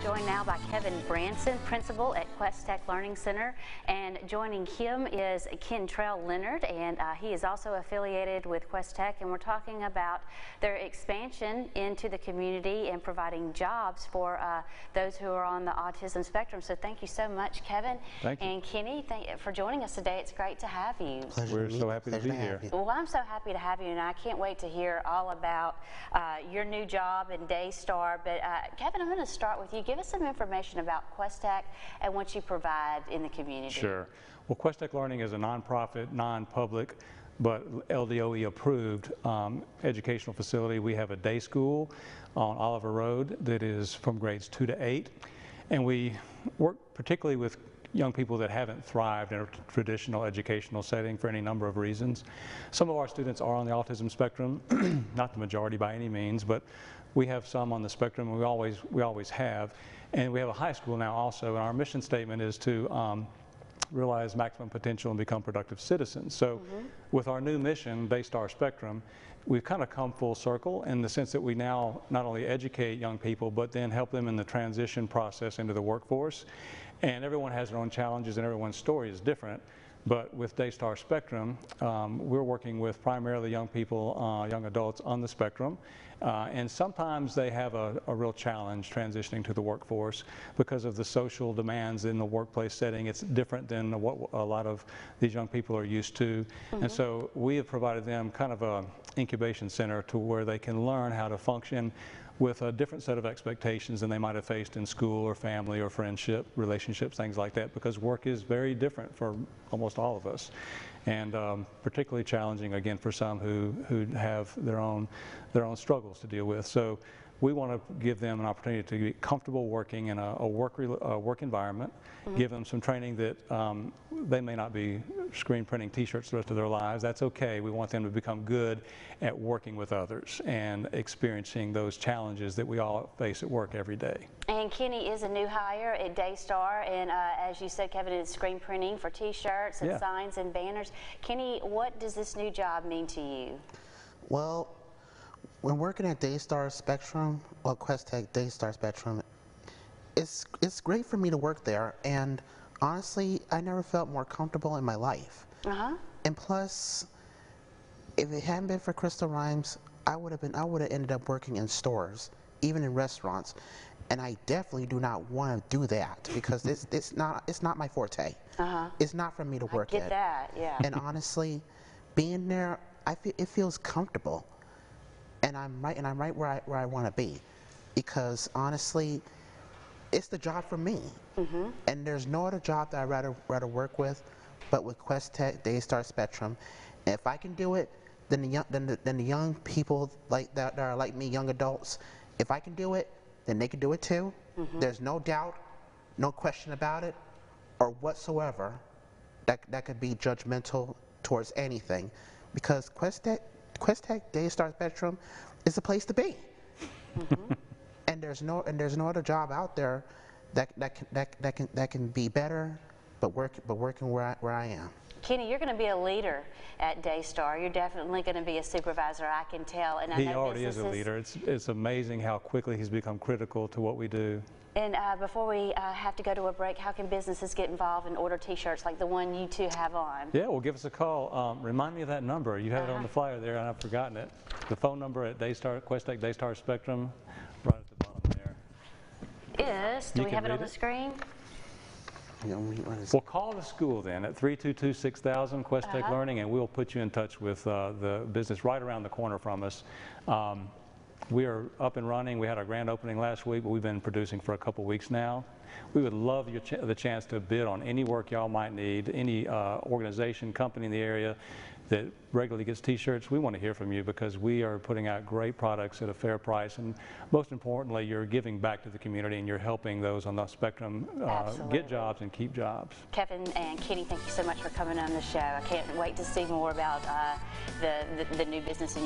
joined now by Kevin Branson, principal at QuesTech Learning Center, and joining him is Kentrell Leonard, and he is also affiliated with QuesTech, and we're talking about their expansion into the community and providing jobs for those who are on the autism spectrum. So thank you so much, Kevin. Thank you. And Kenny, for joining us today. It's great to have you. We're so happy to be here. Well, I'm so happy to have you, and I can't wait to hear all about your new job in Daystar. But Kevin, I'm going to start with you. Give us some information about QuesTech and what you provide in the community. Sure. Well, QuesTech Learning is a nonprofit, non-public, but LDOE approved educational facility. We have a day school on Oliver Road that is from grades 2 to 8, and we work particularly with young people that haven't thrived in a traditional educational setting for any number of reasons. Some of our students are on the autism spectrum, not the majority by any means, but we have some on the spectrum, and we always have. And we have a high school now also, and our mission statement is to realize maximum potential and become productive citizens. So with our new mission, Daystar Spectrum, we've kind of come full circle in the sense that we now not only educate young people, but then help them in the transition process into the workforce. And everyone has their own challenges and everyone's story is different. But with Daystar Spectrum, we're working with primarily young people, young adults on the spectrum. And sometimes they have a real challenge transitioning to the workforce because of the social demands in the workplace setting. It's different than what a lot of these young people are used to. And so we have provided them kind of an incubation center to where they can learn how to function with a different set of expectations than they might have faced in school or family or friendship, relationships, things like that, because work is very different for almost all of us. And particularly challenging, again, for some who have their own struggles to deal with. So we want to give them an opportunity to be comfortable working in a work environment, give them some training that they may not be screen printing t-shirts the rest of their lives. That's okay. We want them to become good at working with others and experiencing those challenges that we all face at work every day. And Kenny is a new hire at Daystar, and as you said, Kevin, is screen printing for t-shirts and signs and banners. Kenny, what does this new job mean to you? Well, when working at Daystar Spectrum, or QuesTech Daystar Spectrum, it's great for me to work there, and honestly, I never felt more comfortable in my life. And plus, if it hadn't been for Crystal Rhymes, I would have ended up working in stores, even in restaurants, and I definitely do not want to do that because it's not my forte. It's not for me to work at. I get that, yeah. And honestly, being there, it feels comfortable. And I'm right where I want to be, because honestly, it's the job for me. And there's no other job that I'd rather work with, but with QuesTech Daystar Spectrum. And if I can do it, then the young people that are like me, young adults, if I can do it, then they can do it too. There's no doubt, no question about it, or whatsoever that could be judgmental towards anything, because QuesTech Daystar Spectrum is the place to be. And there's no other job out there that can be better, but working where I am. Kenny, you're going to be a leader at Daystar. You're definitely going to be a supervisor, I can tell. And I know he already is a leader. It's amazing how quickly he's become critical to what we do. And before we have to go to a break, how can businesses get involved and order t-shirts like the one you two have on? Yeah, well, give us a call. Remind me of that number. You have it on the flyer there, and I've forgotten it. The phone number at Daystar, QuesTech Daystar Spectrum, right at the bottom there. Do we have it on the screen? Well, call the school then at 322-6000 QuesTech Learning, and we'll put you in touch with the business right around the corner from us. We are up and running. We had our grand opening last week, but we've been producing for a couple weeks now. We would love the chance to bid on any work y'all might need, any organization, company in the area that regularly gets t-shirts. We want to hear from you because we are putting out great products at a fair price, and most importantly, you're giving back to the community and you're helping those on the spectrum get jobs and keep jobs. Kevin and Kenny, thank you so much for coming on the show. I can't wait to see more about the new business in your